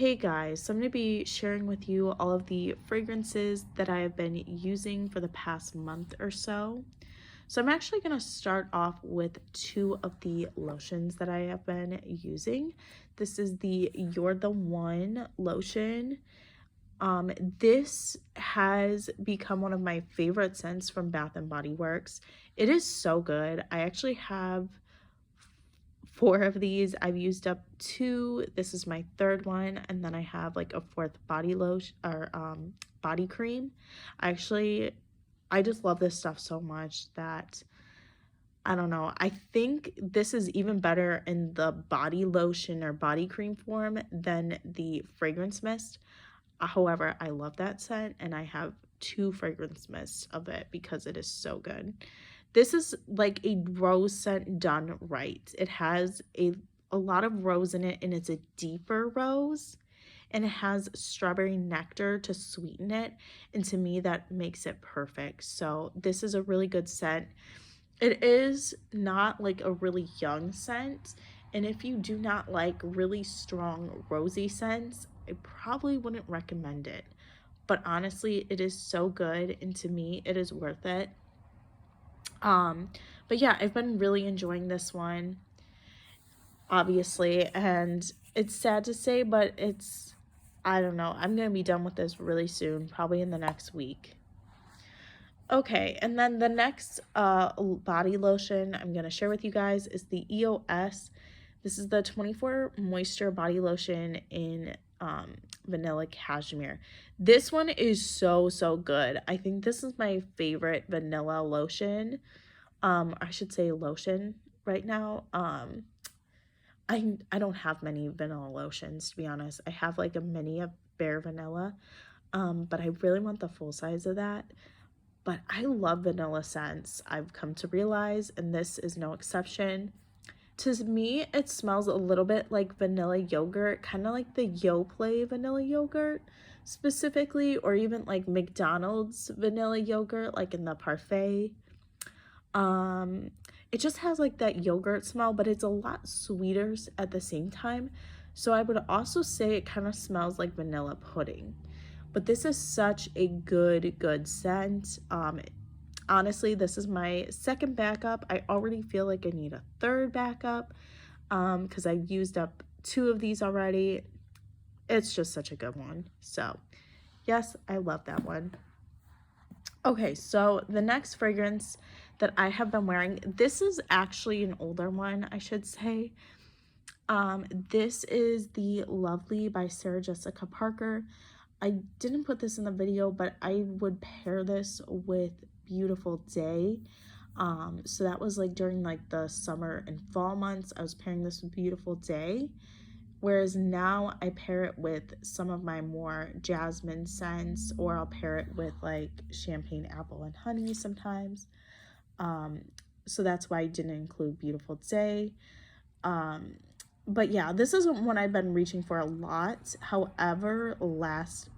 Hey guys, so I'm going to be sharing with you all of the fragrances that I have been using for the past month or so. So I'm actually going to start off with two of the lotions that I have been using. This is the You're the One lotion. This has become one of my favorite scents from Bath and Body Works. It is so good. I actually have four of these. I've used up two. This is my third one, and then I have like a fourth body lotion or body cream. I just love this stuff so much that I don't know. I think this is even better in the body lotion or body cream form than the fragrance mist. However, I love that scent and I have two fragrance mists of it because it is so good. This is like a rose scent done right. It has a lot of rose in it and it's a deeper rose and it has strawberry nectar to sweeten it, and to me that makes it perfect. So this is a really good scent. It is not like a really young scent, and if you do not like really strong rosy scents, I probably wouldn't recommend it. But honestly, it is so good, and to me, it is worth it. Um, but yeah, I've been really enjoying this one, obviously, and it's sad to say, but I don't know. I'm gonna be done with this really soon, probably in the next week. Okay, and then the next body lotion I'm going to share with you guys is the EOS. This is the 24 moisture body lotion in vanilla cashmere. This one is so good. I think this is my favorite vanilla lotion. I should say lotion right now. I don't have many vanilla lotions, to be honest. I have like a mini of bare vanilla. But I really want the full size of that. But I love vanilla scents, I've come to realize, and this is no exception. To me, it smells a little bit like vanilla yogurt, kind of like the Yoplait vanilla yogurt specifically, or even like McDonald's vanilla yogurt, like in the parfait. Um, it just has like that yogurt smell, but it's a lot sweeter at the same time. So I would also say it kind of smells like vanilla pudding. But this is such a good scent. Honestly, this is my second backup. I already feel like I need a third backup because I've used up two of these already. It's just such a good one. So yes, I love that one. Okay, so the next fragrance that I have been wearing, this is actually an older one, I should say. This is the Lovely by Sarah Jessica Parker. I didn't put this in the video, but I would pair this with Beautiful Day. So that was like during like the summer and fall months, I was pairing this with Beautiful Day. Whereas now I pair it with some of my more jasmine scents, or I'll pair it with like champagne apple and honey sometimes. Um, so that's why I didn't include Beautiful Day. But yeah, this isn't one I've been reaching for a lot. However, last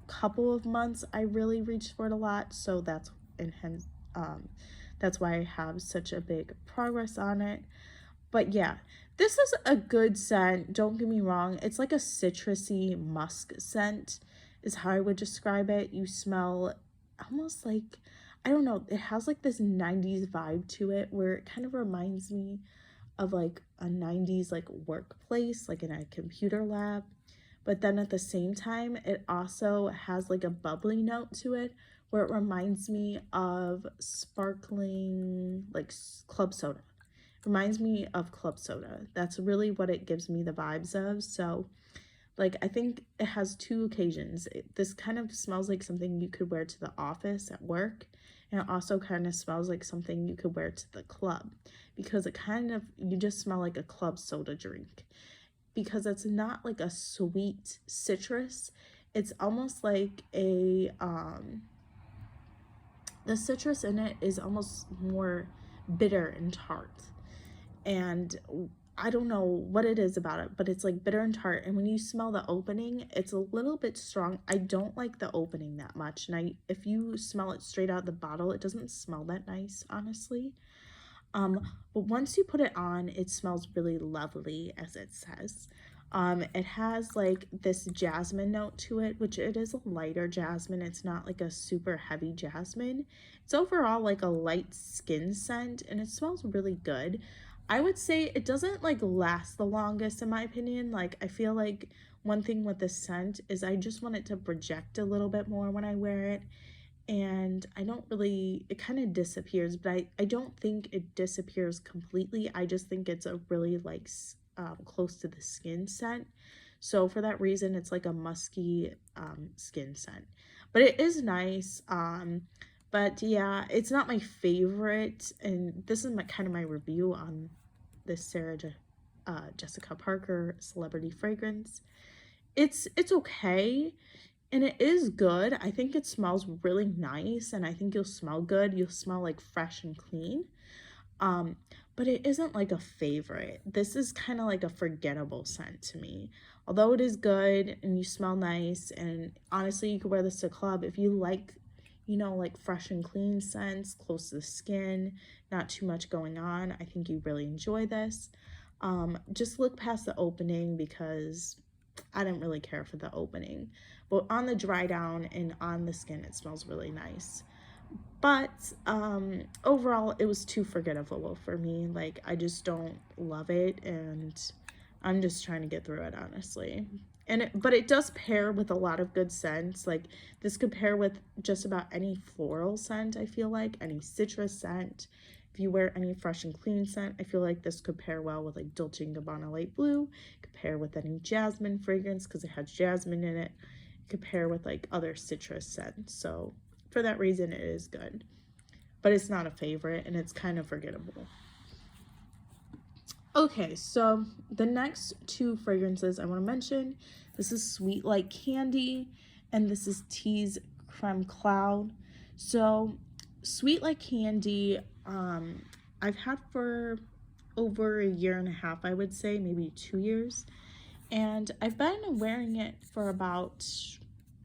couple of months I really reached for it a lot, so and hence that's why I have such a big progress on it. But yeah, this is a good scent, don't get me wrong. It's like a citrusy musk scent is how I would describe it. You smell almost like, I don't know, it has like this 90s vibe to it where it kind of reminds me of like a 90s like workplace, like in a computer lab. But then at the same time, it also has like a bubbly note to it where it reminds me of sparkling like club soda. Reminds me of club soda. That's really what it gives me the vibes of. So like I think it has two occasions. This kind of smells like something you could wear to the office at work, and it also kind of smells like something you could wear to the club, because it kind of, you just smell like a club soda drink, because it's not like a sweet citrus. It's almost like the citrus in it is almost more bitter and tart. And I don't know what it is about it, but it's like bitter and tart. And when you smell the opening, it's a little bit strong. I don't like the opening that much. And if you smell it straight out of the bottle, it doesn't smell that nice, honestly. But once you put it on, it smells really lovely, as it says. It has like this jasmine note to it, which it is a lighter jasmine. It's not like a super heavy jasmine. It's overall like a light skin scent and it smells really good. I would say it doesn't like last the longest in my opinion. Like I feel like one thing with the scent is I just want it to project a little bit more when I wear it. And I don't really, it kind of disappears, but I don't think it disappears completely. I just think it's a really like close to the skin scent. So for that reason, it's like a musky skin scent. But it is nice. But yeah, it's not my favorite. And this is my kind of my review on this Jessica Parker celebrity fragrance. It's okay and it is good. I think it smells really nice and I think you'll smell good. You'll smell like fresh and clean. Um, but it isn't like a favorite. This is kind of like a forgettable scent to me. Although it is good and you smell nice, and honestly, you could wear this to a club if you like, you know, like fresh and clean scents, close to the skin, not too much going on. I think you really enjoy this. Just look past the opening because I didn't really care for the opening. But on the dry down and on the skin, it smells really nice. But overall, it was too forgettable for me. Like, I just don't love it, and I'm just trying to get through it, honestly. But it does pair with a lot of good scents. Like, this could pair with just about any floral scent, I feel like, any citrus scent. If you wear any fresh and clean scent, I feel like this could pair well with like Dolce & Gabbana Light Blue. It could pair with any jasmine fragrance because it has jasmine in it. It could pair with like other citrus scents. So for that reason, it is good. But it's not a favorite and it's kind of forgettable. Okay, so the next two fragrances I want to mention, this is Sweet Like Candy and this is Tease Creme Cloud. So Sweet Like Candy, I've had for over a year and a half, I would say, maybe 2 years. And I've been wearing it for about,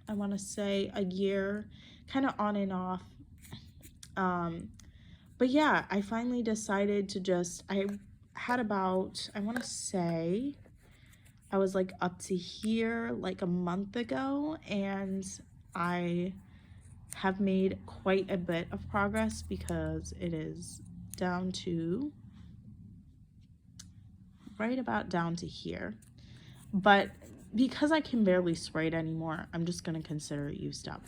I want to say, a year, kind of on and off. But yeah, I finally decided to just, I had about, I want to say, I was like up to here like a month ago, and I have made quite a bit of progress because it is down to, right about down to here. But because I can barely spray it anymore, I'm just going to consider it used up.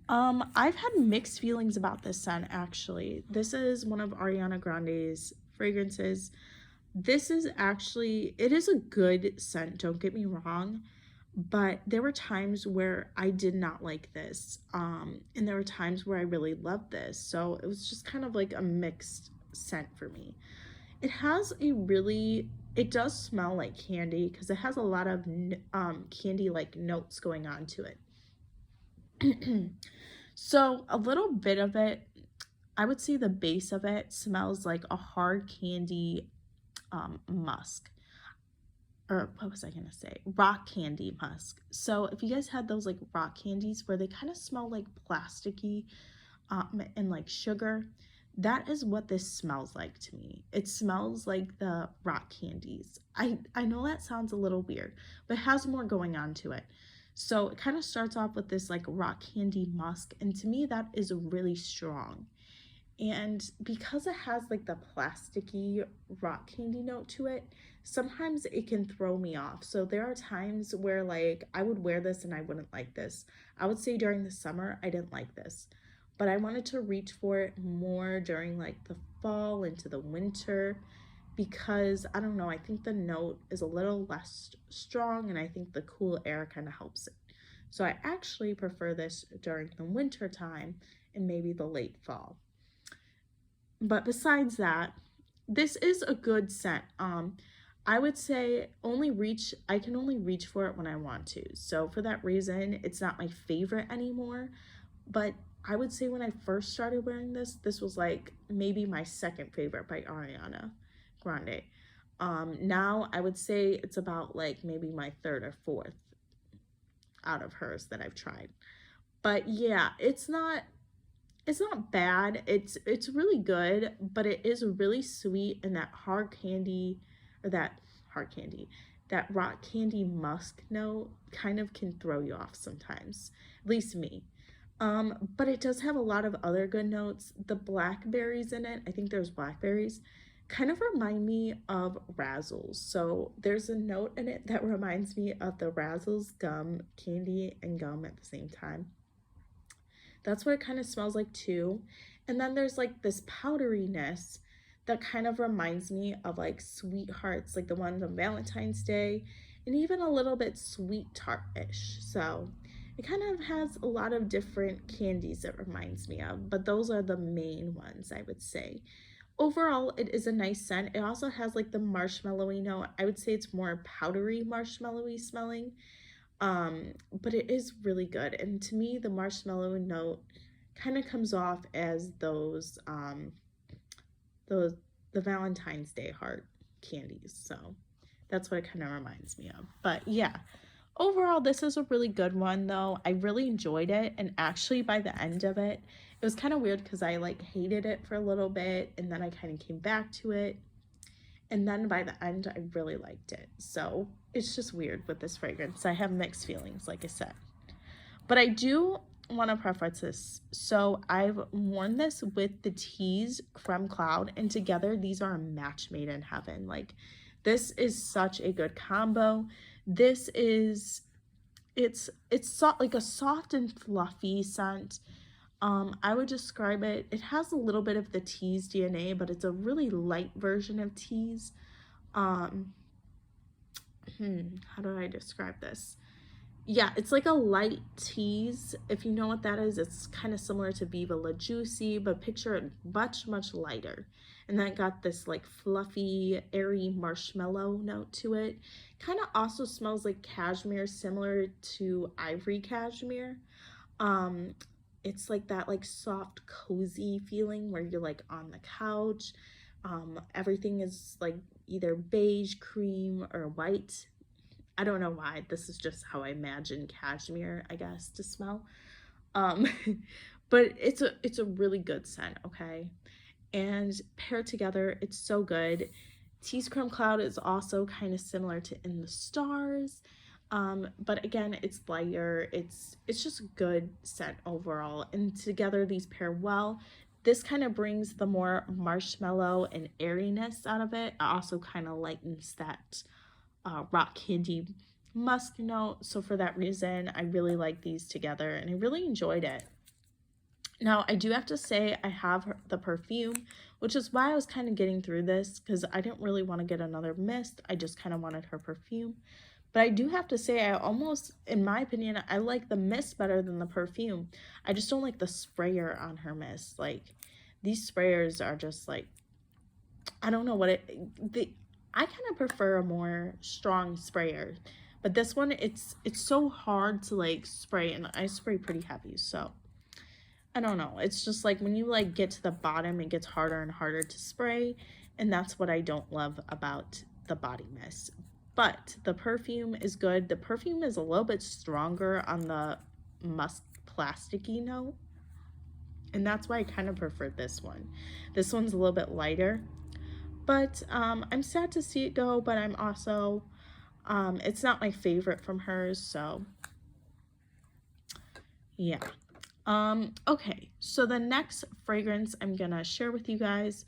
I've had mixed feelings about this scent, actually. This is one of Ariana Grande's fragrances. This is actually, it is a good scent, don't get me wrong, but there were times where I did not like this. And there were times where I really loved this. So it was just kind of like a mixed scent for me. It has a really, it does smell like candy because it has a lot of candy-like notes going on to it. So a little bit of it, I would say the base of it smells like a hard candy musk. Or what was I gonna say? Rock candy musk. So if you guys had those like rock candies where they kind of smell like plasticky and like sugar, that is what this smells like to me. It smells like the rock candies. I know that sounds a little weird, but it has more going on to it. So it kind of starts off with this like rock candy musk, and to me that is really strong. And because it has like the plasticky rock candy note to it, sometimes it can throw me off. So there are times where like I would wear this and I wouldn't like this. I would say during the summer I didn't like this, but I wanted to reach for it more during like the fall into the winter because I don't know, I think the note is a little less strong and I think the cool air kind of helps it. So I actually prefer this during the winter time and maybe the late fall. But besides that, this is a good scent. I would say I can only reach for it when I want to. So for that reason, it's not my favorite anymore. But I would say when I first started wearing this was like maybe my second favorite by Ariana Grande. Now I would say it's about like maybe my third or fourth out of hers that I've tried. But yeah, it's not bad. It's really good, but it is really sweet and that hard candy or that hard candy. that rock candy musk note kind of can throw you off sometimes, at least me. But it does have a lot of other good notes. The blackberries in it, I think there's blackberries, kind of remind me of Razzles. So there's a note in it that reminds me of the Razzles gum, candy and gum at the same time. That's what it kind of smells like too. And then there's like this powderiness that kind of reminds me of like sweethearts, like the ones on Valentine's Day, and even a little bit sweet tart-ish. So it kind of has a lot of different candies it reminds me of, but those are the main ones I would say. Overall, it is a nice scent. It also has like the marshmallowy note. I would say it's more powdery marshmallowy smelling. But it is really good. And to me, the marshmallow note kind of comes off as those the Valentine's Day heart candies. So that's what it kind of reminds me of. But yeah, overall, this is a really good one though. I really enjoyed it. And actually by the end of it, it was kind of weird because I like hated it for a little bit and then I kind of came back to it. And then by the end, I really liked it. So it's just weird with this fragrance. I have mixed feelings, like I said. But I do want to preface this. So I've worn this with the Tease Creme Cloud, and together these are a match made in heaven. Like, this is such a good combo. This is, it's like a soft and fluffy scent. I would describe it, it has a little bit of the Tease DNA, but it's a really light version of Tease. How do I describe this? Yeah, it's like a light Tease. If you know what that is, it's kind of similar to Viva La Juicy, but picture it much, much lighter. And then it got this like fluffy, airy marshmallow note to it. Kind of also smells like cashmere, similar to Ivory Cashmere. It's like that like soft cozy feeling where you're like on the couch. Everything is like either beige, cream, or white. I don't know why, this is just how I imagine cashmere, I guess, to smell. um but it's a really good scent, okay? And paired together, it's so good. Tease Creme Cloud is also kind of similar to In the Stars. But again, it's lighter. It's just a good scent overall. And together these pair well. This kind of brings the more marshmallow and airiness out of it. It also kind of lightens that rock candy musk note. So for that reason, I really like these together and I really enjoyed it. Now, I do have to say I have the perfume, which is why I was kind of getting through this, because I didn't really want to get another mist. I just kind of wanted her perfume. But I do have to say, I almost, in my opinion, I like the mist better than the perfume. I just don't like the sprayer on her mist. Like, these sprayers are just like, I don't know what I kind of prefer a more strong sprayer. But this one, it's so hard to like spray, and I spray pretty heavy, so I don't know. It's just like when you like get to the bottom, it gets harder and harder to spray, and that's what I don't love about the body mist. But the perfume is good. The perfume is a little bit stronger on the musk plasticky note, and that's why I kind of prefer this one. This one's a little bit lighter, but I'm sad to see it go, but I'm also it's not my favorite from hers, so yeah. Okay, so the next fragrance I'm gonna share with you guys,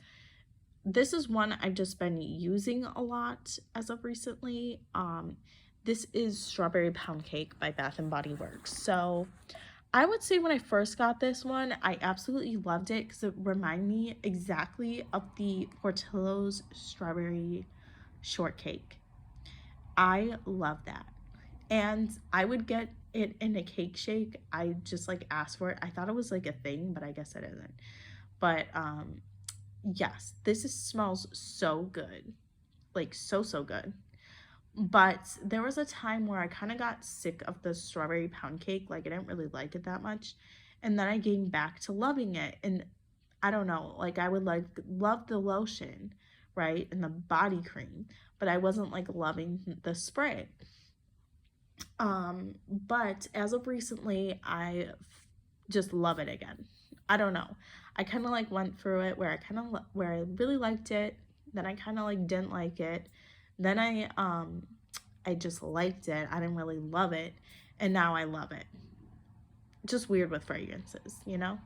this is one I've just been using a lot as of recently. This is Strawberry Pound Cake by Bath and Body Works. So I would say when I first got this one, I absolutely loved it because it reminded me exactly of the Portillo's Strawberry Shortcake. I love that. And I would get it in a cake shake. I just like asked for it. I thought it was like a thing, but I guess it isn't. But yes, smells so good. Like so good. But there was a time where I kind of got sick of the strawberry pound cake. Like I didn't really like it that much. And then I came back to loving it. And I don't know, like I would like love the lotion, right? And the body cream, but I wasn't like loving the spray. But as of recently, I just love it again. I don't know. I kind of like went through it where I really liked it, then I kind of like didn't like it. Then I I just liked it. I didn't really love it. And now I love it. Just weird with fragrances, you know?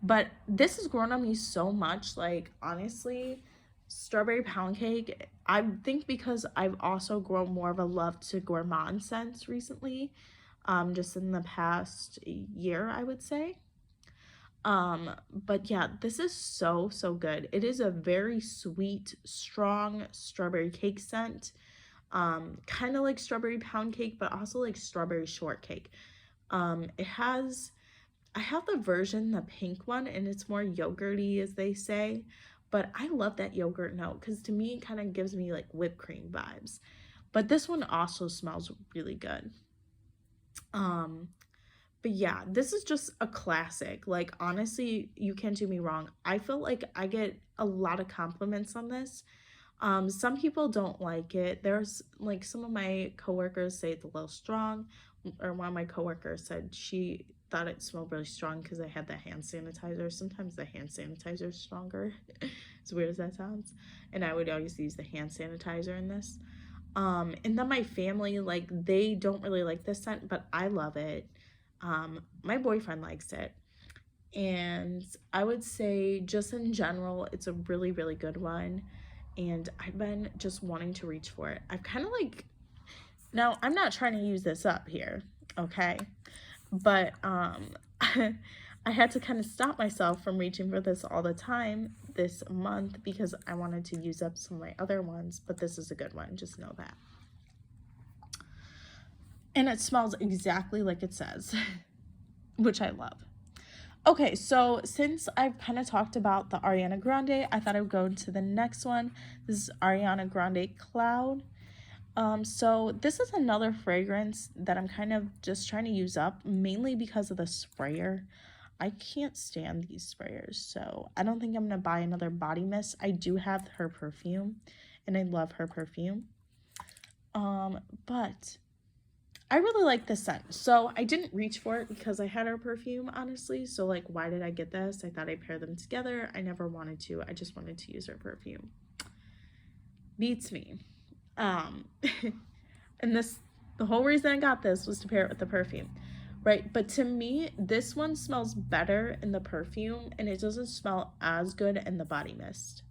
But this has grown on me so much. Like, honestly, strawberry pound cake, I think because I've also grown more of a love to gourmand scents recently, just in the past year, I would say. But yeah, this is so, so good. It is a very sweet, strong strawberry cake scent. Kind of like strawberry pound cake, but also like strawberry shortcake. It has, I have the version, the pink one, and it's more yogurty, as they say. But I love that yogurt note because to me, it kind of gives me like whipped cream vibes. But this one also smells really good. Um, but yeah, this is just a classic. Like, honestly, you can't do me wrong. I feel like I get a lot of compliments on this. Some people don't like it. There's like some of my coworkers say it's a little strong, or one of my coworkers said she thought it smelled really strong because I had the hand sanitizer. Sometimes the hand sanitizer is stronger, as weird as that sounds. And I would always use the hand sanitizer in this. And then my family, like, they don't really like this scent, but I love it. My boyfriend likes it. And I would say, just in general, it's a really, really good one. And I've been just wanting to reach for it. I've kind of like, now I'm not trying to use this up here, okay? But I had to kind of stop myself from reaching for this all the time this month because I wanted to use up some of my other ones, but this is a good one, just know that. And it smells exactly like it says, which I love. Okay, so since I've kind of talked about the Ariana Grande, I thought I would go into the next one. This is Ariana Grande Cloud. So this is another fragrance that I'm kind of just trying to use up, mainly because of the sprayer. I can't stand these sprayers, so I don't think I'm gonna buy another body mist. I do have her perfume, and I love her perfume. But I really like this scent. So I didn't reach for it because I had her perfume, honestly. So like, why did I get this? I thought I'd pair them together. I never wanted to. I just wanted to use her perfume. Beats me. Um, and the whole reason I got this was to pair it with the perfume, right? But to me, this one smells better in the perfume and it doesn't smell as good in the body mist.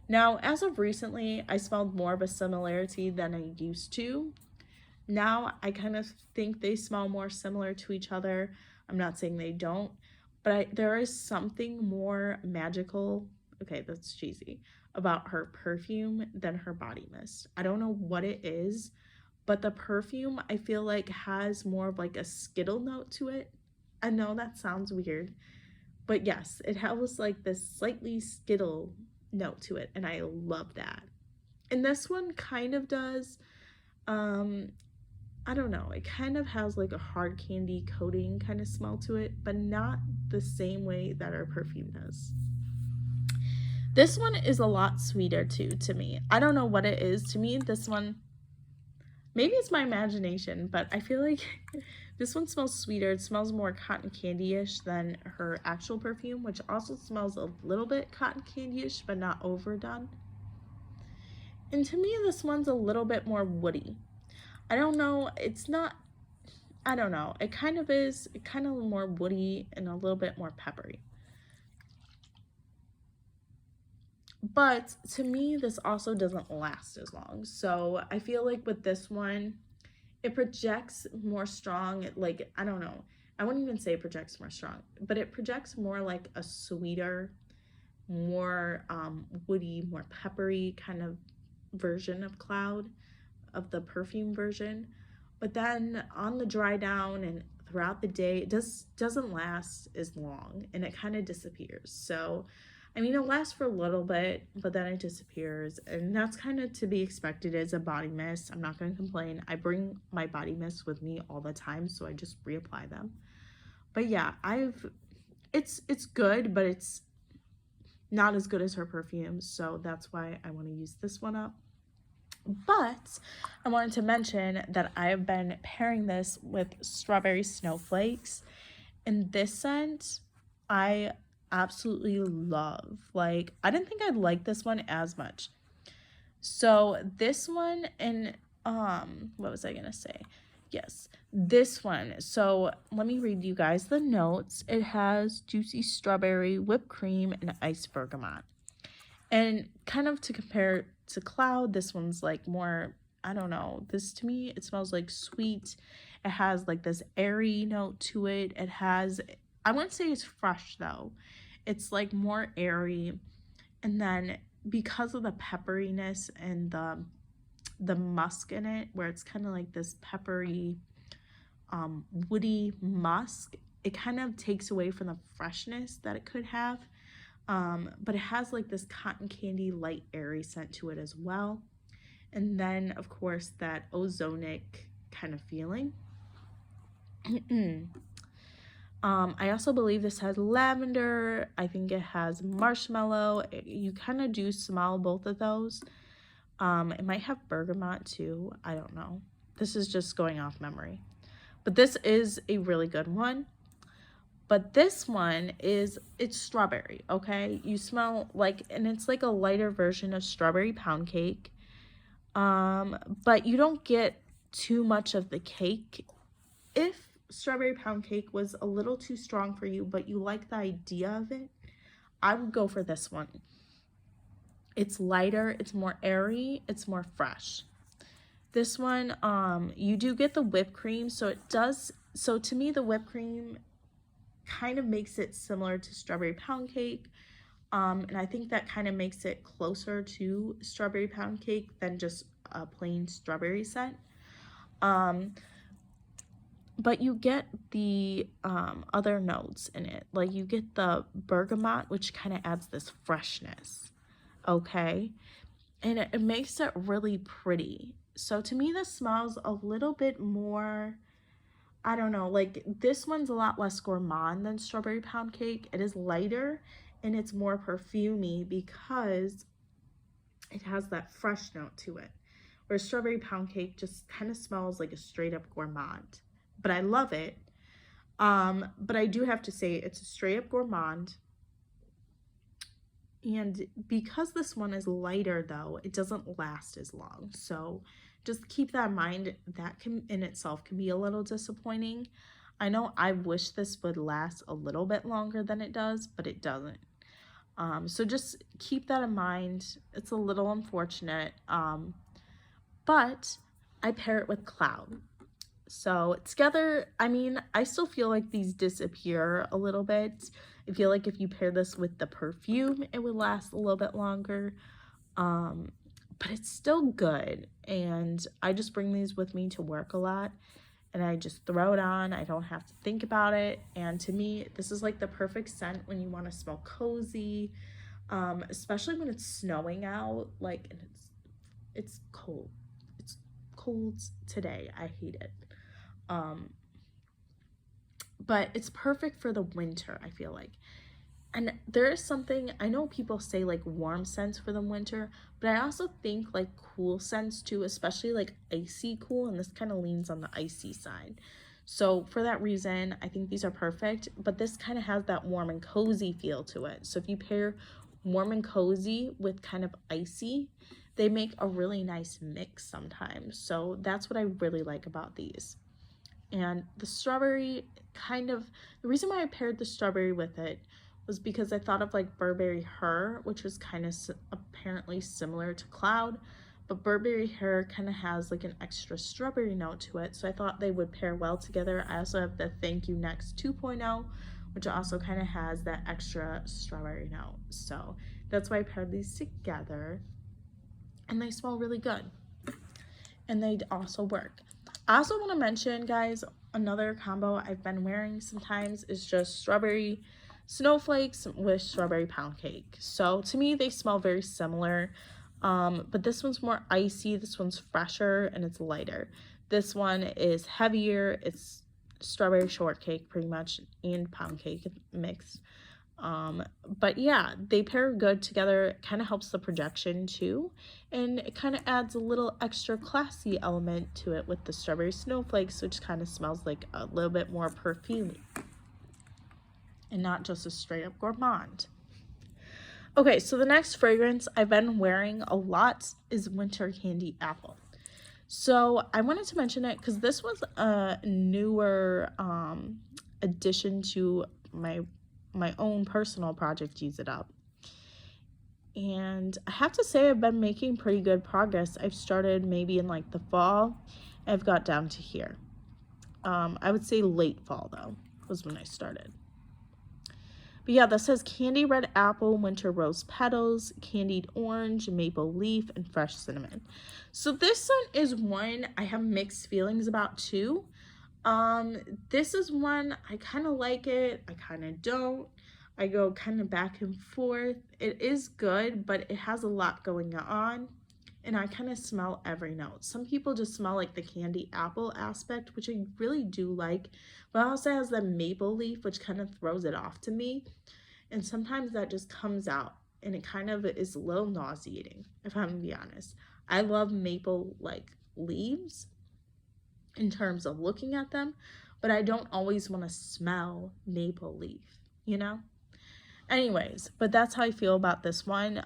Now, as of recently, I smelled more of a similarity than I used to. Now I kind of think they smell more similar to each other. I'm not saying they don't, but there is something more magical, okay, that's cheesy, about her perfume than her body mist. I don't know what it is, but the perfume I feel like has more of like a Skittle note to it. I know that sounds weird, but yes, it has like this slightly Skittle note to it, and I love that. And this one kind of does. Um, I don't know, it kind of has like a hard candy coating kind of smell to it, but not the same way that our perfume does. This one is a lot sweeter too to me. I don't know what it is. To me, this one, maybe it's my imagination, but I feel like this one smells sweeter. It smells more cotton candy-ish than her actual perfume, which also smells a little bit cotton candy-ish, but not overdone. And to me, this one's a little bit more woody. I don't know, it's not, I don't know, it kind of is kind of more woody and a little bit more peppery. But to me, this also doesn't last as long. So I feel like with this one, it projects more strong, like, I don't know, I wouldn't even say it projects more strong, but it projects more like a sweeter, more woody, more peppery kind of version of Cloud, of the perfume version. But then on the dry down and throughout the day, it doesn't last as long and it kind of disappears. So I mean, it lasts for a little bit, but then it disappears, and that's kind of to be expected as a body mist. I'm not going to complain. I bring my body mist with me all the time, so I just reapply them. But yeah, it's good, but it's not as good as her perfume, so that's why I want to use this one up. But I wanted to mention that I have been pairing this with Strawberry Snowflakes, and this scent I absolutely love. Like, I didn't think I'd like this one as much. So this one, and what was I gonna say? Yes, this one. So let me read you guys the notes. It has juicy strawberry, whipped cream, and iced bergamot. And kind of to compare to Cloud, this one's like more, I don't know, this to me, it smells like sweet. It has like this airy note to it. It has, I wouldn't say it's fresh though. It's like more airy. And then because of the pepperiness and the musk in it, where it's kind of like this peppery, woody musk, it kind of takes away from the freshness that it could have. But it has like this cotton candy light airy scent to it as well. And then of course that ozonic kind of feeling. I also believe this has lavender. I think it has marshmallow. You kind of do smell both of those. It might have bergamot too. I don't know. This is just going off memory. But this is a really good one. But this one it's strawberry, okay? You smell like, and it's like a lighter version of strawberry pound cake. But you don't get too much of the cake. If strawberry pound cake was a little too strong for you, but you like the idea of it, I would go for this one. It's lighter, it's more airy, it's more fresh. This one, you do get the whipped cream, so to me the whipped cream kind of makes it similar to strawberry pound cake. And I think that kind of makes it closer to strawberry pound cake than just a plain strawberry scent. But you get the other notes in it. Like you get the bergamot, which kind of adds this freshness, okay? And it makes it really pretty. So to me, this smells a little bit more, I don't know, like this one's a lot less gourmand than strawberry pound cake. It is lighter and it's more perfumey because it has that fresh note to it. Where strawberry pound cake just kind of smells like a straight up gourmand. But I love it. But I do have to say it's a straight up gourmand. And because this one is lighter though, it doesn't last as long. So just keep that in mind. That can in itself can be a little disappointing. I know I wish this would last a little bit longer than it does, but it doesn't. So just keep that in mind. It's a little unfortunate. But I pair it with Cloud. So together, I mean, I still feel like these disappear a little bit. I feel like if you pair this with the perfume, it would last a little bit longer. But it's still good. And I just bring these with me to work a lot. And I just throw it on. I don't have to think about it. And to me, this is like the perfect scent when you want to smell cozy. Especially when it's snowing out. Like, and it's cold. It's cold today. I hate it. But it's perfect for the winter, I feel like. And there is something, I know people say like warm scents for the winter, but I also think like cool scents too, especially like icy cool, and this kind of leans on the icy side. So for that reason, I think these are perfect, but this kind of has that warm and cozy feel to it. So if you pair warm and cozy with kind of icy, they make a really nice mix sometimes. So that's what I really like about these. And the strawberry the reason why I paired the strawberry with it was because I thought of like Burberry Her, which was kind of apparently similar to Cloud, but Burberry Her kind of has like an extra strawberry note to it, so I thought they would pair well together. I also have the Thank You Next 2.0, which also kind of has that extra strawberry note, so that's why I paired these together, and they smell really good, and they also work. I also want to mention, guys, another combo I've been wearing sometimes is just strawberry snowflakes with strawberry pound cake. So to me, they smell very similar, but this one's more icy, this one's fresher, and it's lighter. This one is heavier, it's strawberry shortcake pretty much, and pound cake mixed. But yeah, they pair good together. It kind of helps the projection too, and it kind of adds a little extra classy element to it with the strawberry snowflakes, which kind of smells like a little bit more perfumey and not just a straight up gourmand. Okay, so the next fragrance I've been wearing a lot is Winter Candy Apple. So I wanted to mention it because this was a newer addition to my own personal project, Use It Up. And I have to say I've been making pretty good progress. I've started maybe in like the fall. I've got down to here. I would say late fall though was when I started. But yeah, this says candy red apple, winter rose petals, candied orange, maple leaf, and fresh cinnamon. So this one is one I have mixed feelings about too. This is one I kind of like it, I kind of don't. I go kind of back and forth. It is good, but it has a lot going on. And I kind of smell every note. Some people just smell like the candy apple aspect, which I really do like, but it also has the maple leaf, which kind of throws it off to me. And sometimes that just comes out and it kind of is a little nauseating, if I'm gonna be honest. I love maple like leaves in terms of looking at them, but I don't always want to smell maple leaf, you know? Anyways, but that's how I feel about this one.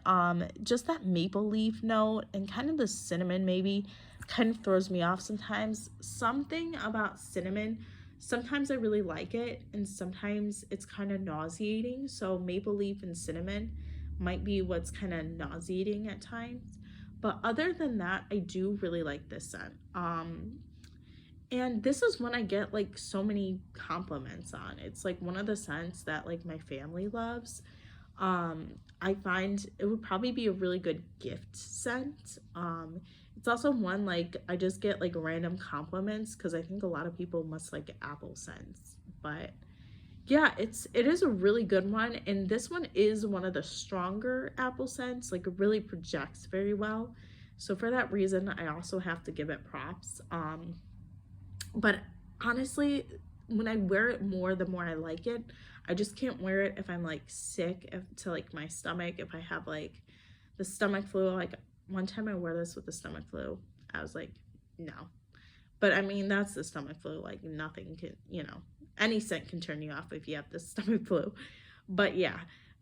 Just that maple leaf note and kind of the cinnamon maybe kind of throws me off sometimes. Something about cinnamon, sometimes I really like it and sometimes it's kind of nauseating. So maple leaf and cinnamon might be what's kind of nauseating at times. But other than that, I do really like this scent. And this is one I get like so many compliments on. It's like one of the scents that like my family loves. I find it would probably be a really good gift scent. It's also one like I just get like random compliments because I think a lot of people must like apple scents. But yeah, it is a really good one, and this one is one of the stronger apple scents. Like it really projects very well. So for that reason, I also have to give it props. But honestly, when I wear it more, the more I like it. I just can't wear it if I'm like sick to like my stomach. If I have like the stomach flu, like one time I wore this with the stomach flu, I was like, no. But I mean, that's the stomach flu. Like nothing can, any scent can turn you off if you have the stomach flu. But yeah,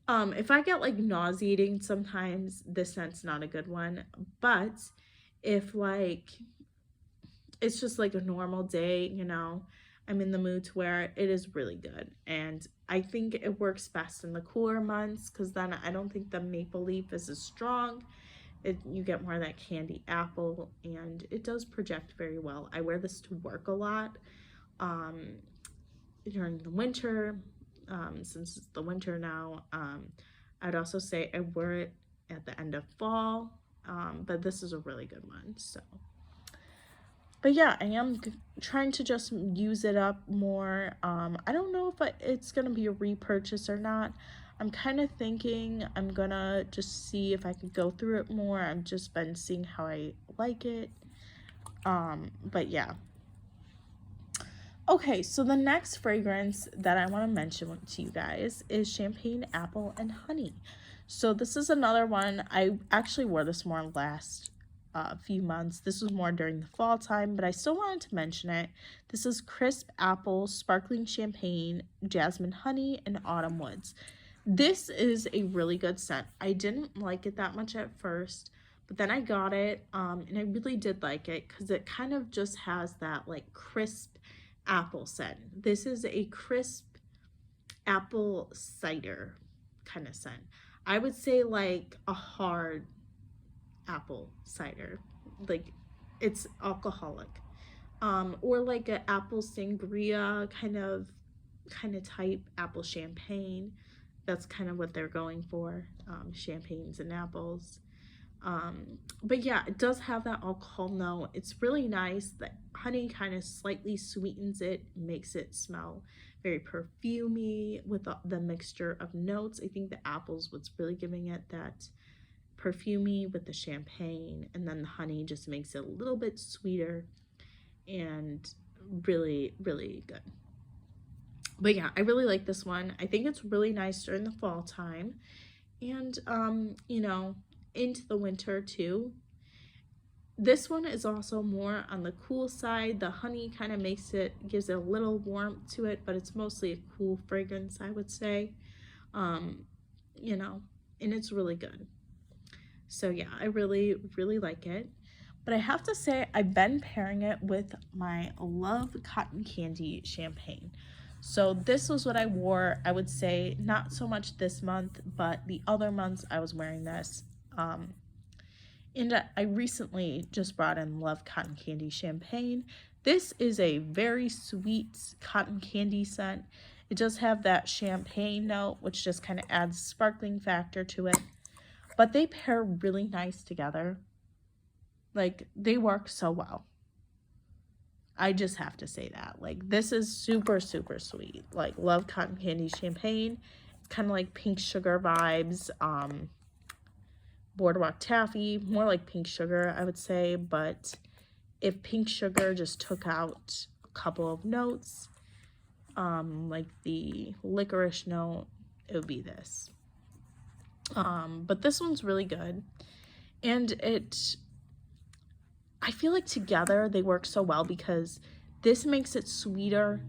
if I get like nauseating sometimes, this scent's not a good one. But if like it's just like a normal day, I'm in the mood to wear it. It is really good. And I think it works best in the cooler months because then I don't think the maple leaf is as strong. You get more of that candy apple and it does project very well. I wear this to work a lot um, during the winter. Since it's the winter now, I'd also say I wear it at the end of fall, but this is a really good one. But yeah, I am trying to just use it up more. I don't know if it's going to be a repurchase or not. I'm kind of thinking I'm going to just see if I can go through it more. I've just been seeing how I like it. But yeah. Okay, so the next fragrance that I want to mention to you guys is Champagne Apple and Honey. So this is another one. I actually wore this more last few months. This was more during the fall time, but I still wanted to mention it. This is Crisp Apple, Sparkling Champagne, Jasmine Honey, and Autumn Woods. This is a really good scent. I didn't like it that much at first, but then I got it, and I really did like it because it kind of just has that like crisp apple scent. This is a crisp apple cider kind of scent. I would say like a hard apple cider, like it's alcoholic, or like an apple sangria kind of type apple champagne. That's kind of what they're going for, champagnes and apples. But yeah, it does have that alcohol note. It's really nice. The honey kind of slightly sweetens it, makes it smell very perfumey with the mixture of notes. I think the apples what's really giving it that perfumey with the champagne, and then the honey just makes it a little bit sweeter and really, really good. But yeah, I really like this one. I think it's really nice during the fall time and into the winter too. This one is also more on the cool side. The honey kind of gives it a little warmth to it, but it's mostly a cool fragrance, I would say. um and it's really good. So yeah, I really, really like it. But I have to say, I've been pairing it with my Love Cotton Candy champagne. So this was what I wore, I would say, not so much this month, but the other months I was wearing this. Um, and I recently just brought in Love Cotton Candy champagne. This is a very sweet cotton candy scent. It does have that champagne note, which just kind of adds sparkling factor to it. But they pair really nice together. Like, they work so well. I just have to say that. Like, this is super, super sweet. Like, Love Cotton Candy champagne. It's kind of like pink sugar vibes. Boardwalk taffy, more like pink sugar, I would say. But if pink sugar just took out a couple of notes, like the licorice note, it would be this. But this one's really good. And I feel like together they work so well because this makes it sweeter.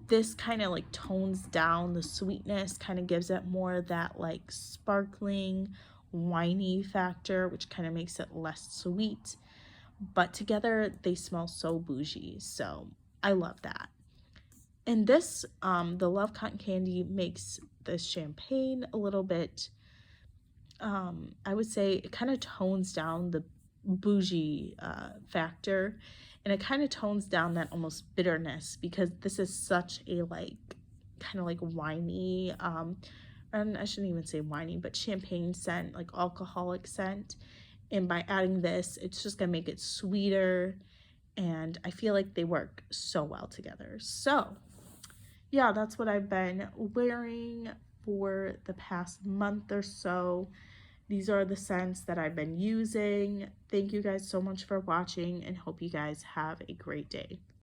This kind of like tones down the sweetness, kind of gives it more of that like sparkling, winey factor, which kind of makes it less sweet. But together they smell so bougie. So I love that. And this, the Love Cotton Candy makes this champagne a little bit, I would say it kind of tones down the bougie factor, and it kind of tones down that almost bitterness because this is such a like kind of like winey, and I shouldn't even say winey, but champagne scent, like alcoholic scent. And by adding this, it's just gonna make it sweeter, and I feel like they work so well together. So yeah, that's what I've been wearing for the past month or so. These are the scents that I've been using. Thank you guys so much for watching and hope you guys have a great day.